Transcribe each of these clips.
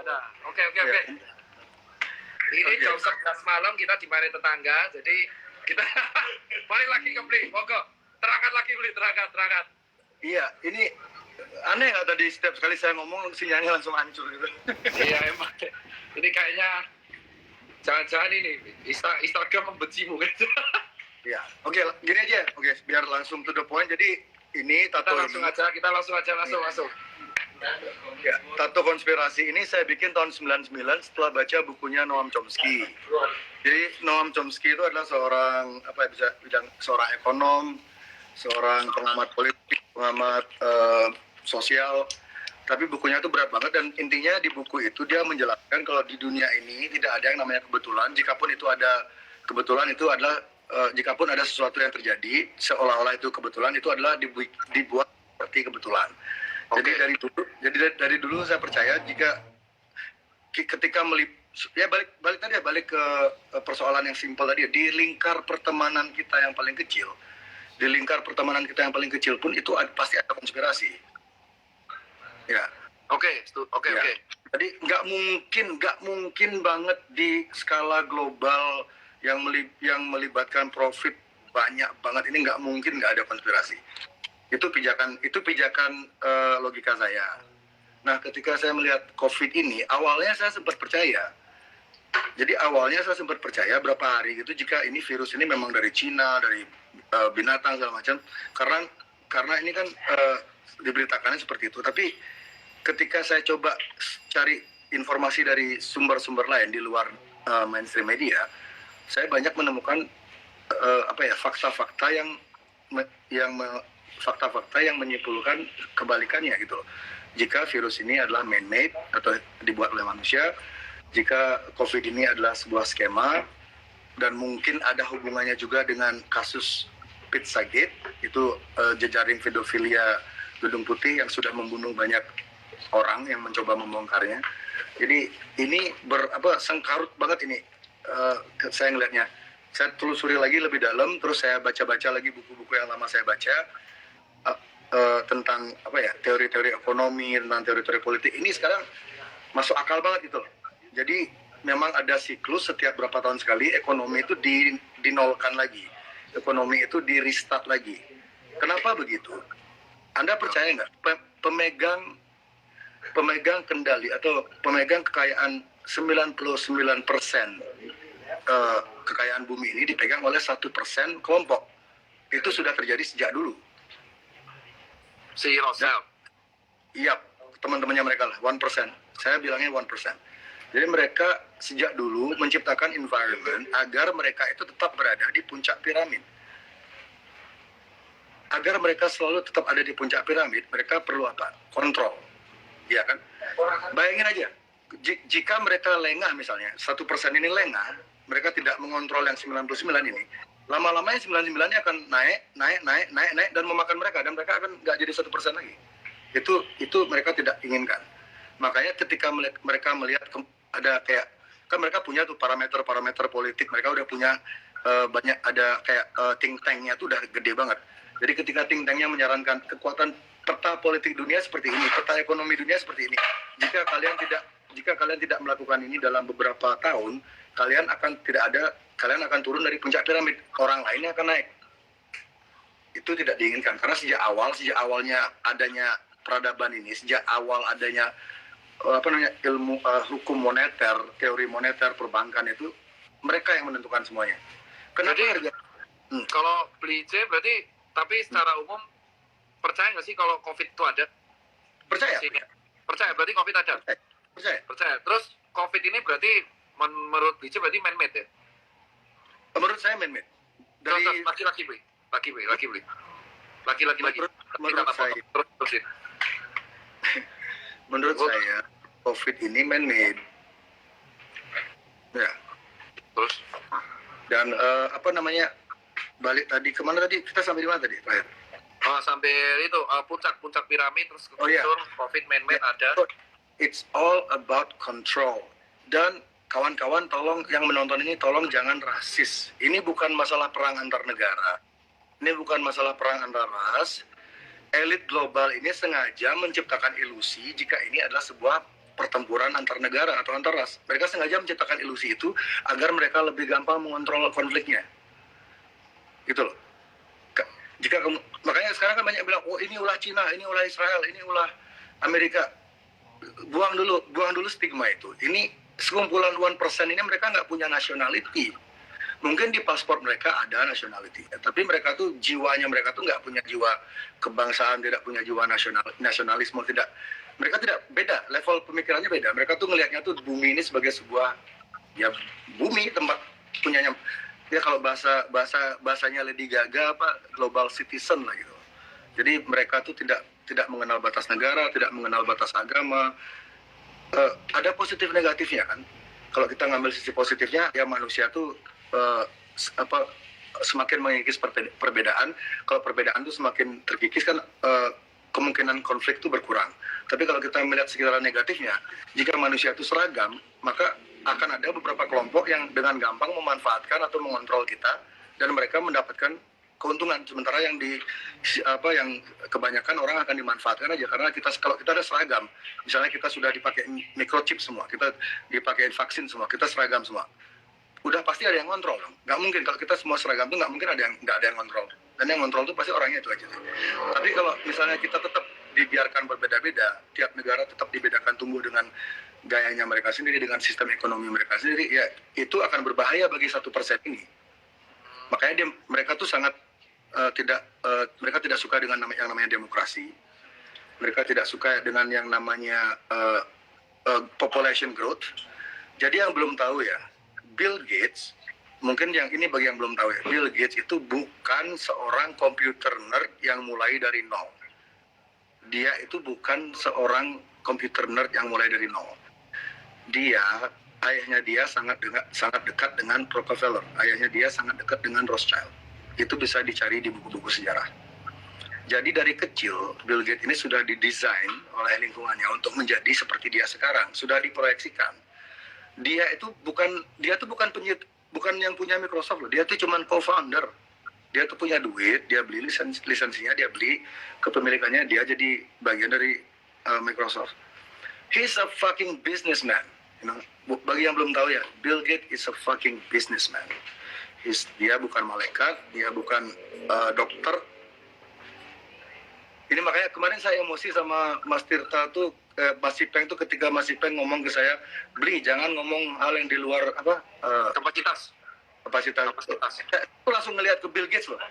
ada. Oke. Ini Oke. jam 11 malam kita di mari tetangga, jadi kita balik lagi ke Bli. Monggo, terangkat lagi Bli, terangkat. Iya, ini aneh nggak tadi setiap kali saya ngomong sinyalnya langsung hancur gitu. Iya emang. Ini kayaknya jangan-jangan ini Instagram membencimu gitu. Iya, oke, gini aja. Oke, biar langsung to the point. Jadi ini Kita tato langsung aja masuk. Ya, tato konspirasi ini saya bikin tahun 99 setelah baca bukunya Noam Chomsky. Jadi Noam Chomsky itu adalah seorang seorang ekonom, seorang pengamat politik, pengamat sosial. Tapi bukunya itu berat banget dan intinya di buku itu dia menjelaskan kalau di dunia ini tidak ada yang namanya kebetulan. Jikapun itu ada kebetulan itu adalah jikapun ada sesuatu yang terjadi seolah-olah itu kebetulan itu adalah dibuat seperti kebetulan. Oke. Jadi dari dulu saya percaya jika ketika balik ke persoalan yang simpel tadi, di lingkar pertemanan kita yang paling kecil pun itu pasti ada konspirasi. Ya. Oke. Jadi nggak mungkin banget di skala global yang melibatkan profit banyak banget ini nggak mungkin nggak ada konspirasi. Itu pijakan logika saya. Nah, ketika saya melihat COVID ini, awalnya saya sempat percaya. Jadi awalnya saya sempat percaya berapa hari gitu jika ini virus ini memang dari Cina, dari binatang segala macam. Karena ini kan diberitakannya seperti itu. Tapi ketika saya coba cari informasi dari sumber-sumber lain di luar mainstream media, saya banyak menemukan fakta-fakta yang menyimpulkan kebalikannya gitu loh. Jika virus ini adalah man-made atau dibuat oleh manusia, jika COVID ini adalah sebuah skema dan mungkin ada hubungannya juga dengan kasus Pizzagate, itu jejaring pedofilia Gedung Putih yang sudah membunuh banyak orang yang mencoba membongkarnya. Jadi ini sengkarut banget ini saya ngelihatnya. Saya telusuri lagi lebih dalam, terus saya baca-baca lagi buku-buku yang lama saya baca tentang teori-teori ekonomi, tentang teori-teori politik. Ini sekarang masuk akal banget gitu loh. Jadi memang ada siklus setiap berapa tahun sekali ekonomi itu dinolkan lagi, ekonomi itu di restart lagi. Kenapa begitu? Anda percaya nggak pemegang kendali atau pemegang kekayaan 99% kekayaan bumi ini dipegang oleh 1% kelompok. Itu sudah terjadi sejak dulu. Si Rosel. Iya, teman-temannya mereka lah, 1%. Saya bilangnya 1%. Jadi mereka sejak dulu menciptakan environment agar mereka itu tetap berada di puncak piramid. Agar mereka selalu tetap ada di puncak piramid, mereka perlu apa? Kontrol. Iya kan? Bayangin aja, jika mereka lengah misalnya, 1% ini lengah, mereka tidak mengontrol yang 99 ini, lama-lamanya 99-nya akan naik dan memakan mereka, dan mereka akan nggak jadi 1% lagi. Itu mereka tidak inginkan. Makanya ketika mereka melihat ada kayak, kan mereka punya tuh parameter politik, mereka udah punya banyak, ada kayak think tank-nya tuh udah gede banget. Jadi ketika think tank-nya menyarankan kekuatan peta politik dunia seperti ini, peta ekonomi dunia seperti ini, jika kalian tidak melakukan ini dalam beberapa tahun, kalian akan turun dari puncak piramid, orang lainnya akan naik. Itu tidak diinginkan, karena sejak awalnya adanya peradaban ini, sejak awal adanya ilmu hukum moneter, teori moneter perbankan itu, mereka yang menentukan semuanya. Kenapa Jadi, kalau beli C berarti, tapi secara umum percaya nggak sih kalau COVID itu ada? Percaya? Percaya, berarti COVID ada? Percaya. Terus COVID ini berarti menurut BC berarti man-made ya? Menurut saya man-made. Dari Laki-laki beli. Menurut saya COVID ini man-made. Ya. Terus? Dan balik tadi kemana tadi? Kita sampai di mana tadi? Sampai itu puncak piramid, terus COVID man-made ada. It's all about control. Dan kawan-kawan tolong yang menonton ini tolong jangan rasis. Ini bukan masalah perang antar negara. Ini bukan masalah perang antar ras. Elit global ini sengaja menciptakan ilusi jika ini adalah sebuah pertempuran antar negara atau antar ras. Mereka sengaja menciptakan ilusi itu agar mereka lebih gampang mengontrol konfliknya. Gitu loh. Jika kamu, makanya sekarang kan banyak bilang, oh ini ulah Cina, ini ulah Israel, ini ulah Amerika. Buang dulu stigma itu. Ini sekumpulan 1% ini mereka nggak punya nationality. Mungkin di paspor mereka ada nationality, tapi mereka tuh jiwanya mereka tuh nggak punya jiwa kebangsaan, tidak punya jiwa nasionalisme, tidak. Mereka tidak beda, level pemikirannya beda. Mereka tuh ngelihatnya tuh bumi ini sebagai sebuah ya bumi tempat punyanya. Ya kalau bahasanya Lady Gaga apa global citizen lah gitu. Jadi mereka tuh tidak mengenal batas negara, tidak mengenal batas agama. Ada positif negatifnya kan. Kalau kita ngambil sisi positifnya, ya manusia tuh semakin mengikis perbedaan. Kalau perbedaan tuh semakin terkikis kan kemungkinan konflik itu berkurang. Tapi kalau kita melihat sekitar negatifnya, jika manusia itu seragam, maka akan ada beberapa kelompok yang dengan gampang memanfaatkan atau mengontrol kita dan mereka mendapatkan keuntungan, sementara yang yang kebanyakan orang akan dimanfaatkan aja karena kalau kita ada seragam, misalnya kita sudah dipakai microchip semua, kita dipakai vaksin semua, kita seragam semua, udah pasti ada yang kontrol. Nggak mungkin kalau kita semua seragam tuh nggak mungkin nggak ada yang kontrol, dan yang kontrol tuh pasti orangnya itu aja. Tapi kalau misalnya kita tetap dibiarkan berbeda-beda, tiap negara tetap dibedakan tumbuh dengan gayanya mereka sendiri, dengan sistem ekonomi mereka sendiri, ya itu akan berbahaya bagi 1% ini. Makanya mereka tuh sangat mereka tidak suka dengan yang namanya demokrasi. Mereka tidak suka dengan yang namanya population growth. Jadi yang belum tahu ya, Bill Gates, mungkin yang ini bagi yang belum tahu ya, Bill Gates itu bukan seorang computer nerd yang mulai dari nol. Dia itu bukan seorang computer nerd yang mulai dari nol. Ayahnya dia sangat dekat dengan Rockefeller. Ayahnya dia sangat dekat dengan Rothschild. Itu bisa dicari di buku-buku sejarah. Jadi dari kecil, Bill Gates ini sudah didesain oleh lingkungannya untuk menjadi seperti dia sekarang. Sudah diproyeksikan. Dia tuh bukan yang punya Microsoft loh. Dia tuh cuma co-founder. Dia tuh punya duit, dia beli lisensinya, dia beli kepemilikannya, dia jadi bagian dari Microsoft. He's a fucking businessman. You know? Bagi yang belum tahu ya, Bill Gates is a fucking businessman. Dia bukan malaikat, dia bukan dokter. Ini makanya kemarin saya emosi sama Mas Tirta tuh, Mas Ipeng tuh ketika Mas Ipeng ngomong ke saya, Bli jangan ngomong hal yang di luar kapasitas. Aku langsung ngelihat ke Bill Gates loh.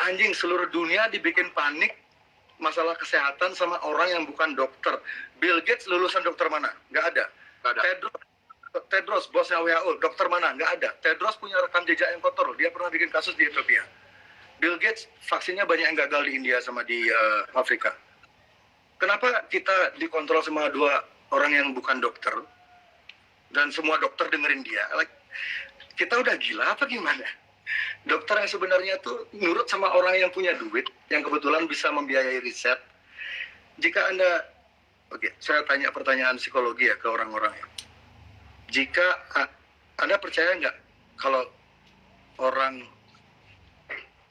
Anjing, seluruh dunia dibikin panik masalah kesehatan sama orang yang bukan dokter. Bill Gates lulusan dokter mana? Nggak ada. Tedros, bosnya WHO, dokter mana? Nggak ada. Tedros punya rekam jejak yang kotor. Dia pernah bikin kasus di Ethiopia. Bill Gates vaksinnya banyak yang gagal di India sama di Afrika. Kenapa kita dikontrol sama 2 orang yang bukan dokter dan semua dokter dengerin dia? Kita udah gila apa gimana? Dokter yang sebenarnya tuh nurut sama orang yang punya duit, yang kebetulan bisa membiayai riset. Jika Anda, saya tanya pertanyaan psikologi ya ke orang-orang ya. Jika Anda percaya nggak kalau orang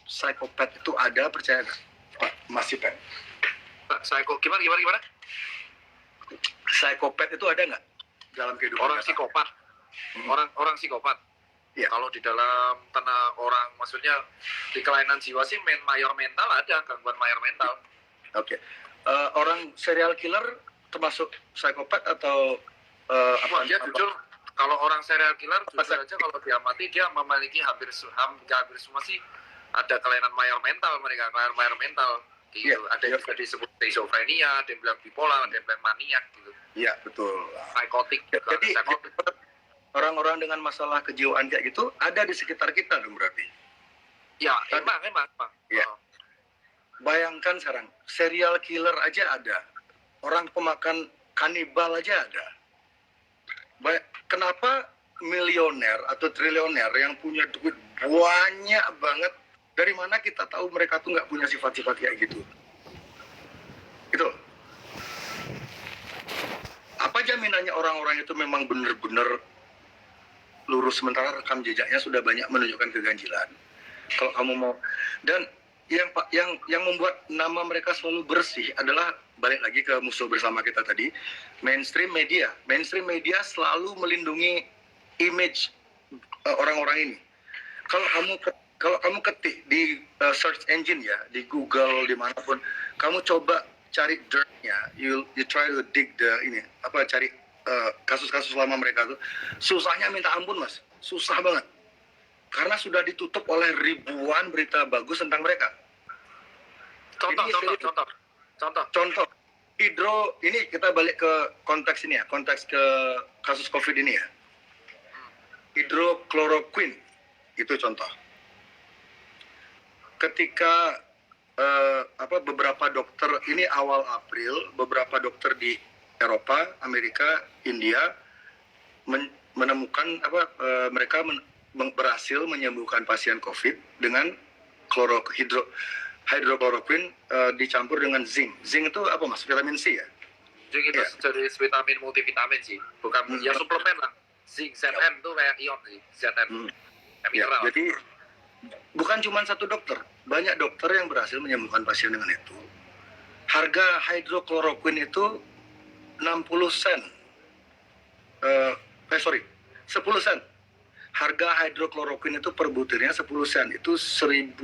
psikopat itu ada, percaya nggak, Pak Mas Ipeng? Gimana? Psikopat itu ada nggak dalam kehidupan orang psikopat? Orang psikopat. Ya. Kalau di dalam tanah orang, maksudnya di kelainan jiwa sih mayor mental ada, gangguan mayor mental. Oke. Orang serial killer termasuk psikopat atau dia jujur, kalau orang serial killer jujur aja kalau dia mati dia memiliki hampir semua sih ada kelainan mayor mental mereka, mayor mental gitu. Yeah, ada yang juga disebut schizophrenia, ada yang bilang bipolar, ada yang bilang maniak gitu. Iya, betul. Psikotik. Jadi orang-orang dengan masalah kejiwaan kayak gitu ada di sekitar kita dong berarti. Ya, emang. Ya. Bayangkan sekarang, serial killer aja ada. Orang pemakan kanibal aja ada. Kenapa milioner atau triliuner yang punya duit banyak banget, dari mana kita tahu mereka tuh nggak punya sifat-sifat kayak gitu? Gitu. Apa jaminannya orang-orang itu memang benar-benar lurus sementara rekam jejaknya sudah banyak menunjukkan keganjilan? Kalau kamu mau, dan yang membuat nama mereka selalu bersih adalah balik lagi ke musuh bersama kita tadi, mainstream media. Mainstream media selalu melindungi image orang-orang ini. Kalau kamu ketik di search engine ya, di Google dimanapun, kamu coba cari dirt-nya, you try to dig cari kasus-kasus lama mereka tuh, susahnya minta ampun mas, susah banget. Karena sudah ditutup oleh ribuan berita bagus tentang mereka. Contoh. Hidro, ini kita balik ke konteks ini ya, konteks ke kasus COVID ini ya. Hidrokloroquine, itu contoh. Ketika beberapa dokter, ini awal April, beberapa dokter di Eropa, Amerika, India menemukan mereka berhasil menyembuhkan pasien COVID dengan hidrokloroquine dicampur dengan zinc. Zinc itu apa mas? Vitamin C ya? Zinc itu jenis vitamin multivitamin sih, bukan ya suplemen lah. Zinc, Zn itu kayak ion sih, Zn. Ya, jadi bukan cuma satu dokter, banyak dokter yang berhasil menyembuhkan pasien dengan itu. Harga hidrokloroquine itu 60 sen. 10 sen. Harga hidrokloroquine itu per butirnya 10 sen, itu 1.600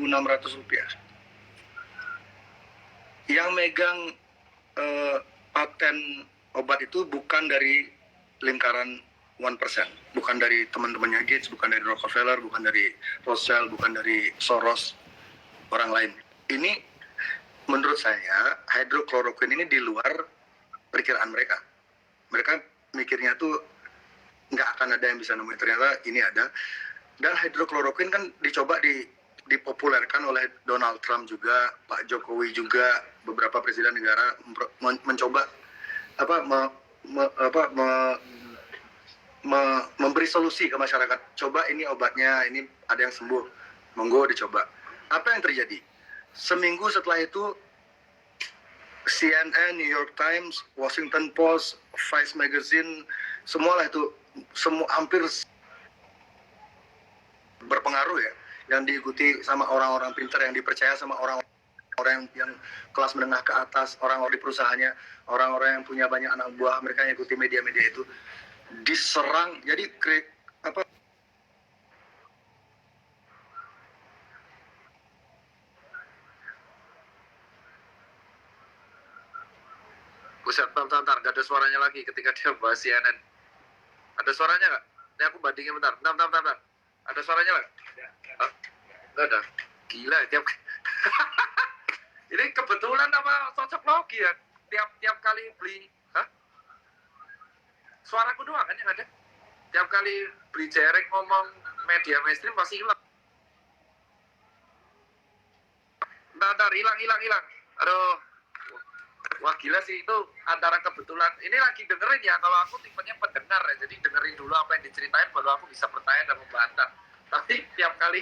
rupiah. Yang megang paten obat itu bukan dari lingkaran 1%, bukan dari teman-temannya Gates, bukan dari Rockefeller, bukan dari Rothschild, bukan dari Soros, orang lain. Ini menurut saya hidrokloroquine ini di luar perkiraan mereka. Mereka mikirnya tuh nggak akan ada yang bisa nemuin, ternyata ini ada. Dan hidrokloroquine kan dicoba dipopulerkan oleh Donald Trump juga, Pak Jokowi juga, beberapa presiden negara mencoba memberi solusi ke masyarakat. Coba ini obatnya, ini ada yang sembuh, monggo dicoba. Apa yang terjadi? Seminggu setelah itu CNN, New York Times, Washington Post, Vice Magazine, semualah itu, hampir berpengaruh ya, yang diikuti sama orang-orang pintar, yang dipercaya sama orang-orang yang kelas menengah ke atas, orang-orang di perusahaannya, orang-orang yang punya banyak anak buah, mereka yang ikuti media-media itu, diserang. Jadi Buset, bentar, gak ada suaranya lagi ketika dia bahas CNN. Ada suaranya nggak? Ini aku bandingin bentar. Ada suaranya nggak? Nggak ada. Gila, ini kebetulan apa cocok logi ya? Tiap kali beli, suaraku doang kan yang ada. Tiap kali beli jerek ngomong media mainstream pasti hilang. Bentar, hilang. Aduh. Wah gila sih, itu antara kebetulan. Ini lagi dengerin ya, kalau aku tipenya pendengar ya, jadi dengerin dulu apa yang diceritain baru aku bisa bertanya dan membantah. Tapi tiap kali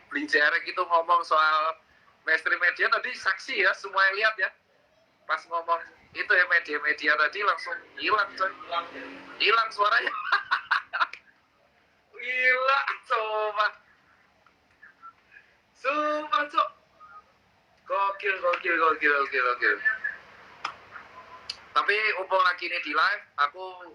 beli jerek itu ngomong soal mainstream media tadi, saksi ya, semua yang lihat ya. Pas ngomong itu ya media-media tadi langsung hilang coy. Hilang suaranya. Gila, coba. Sumpah cok. Gokil. Tapi umpung lagi ini di live, aku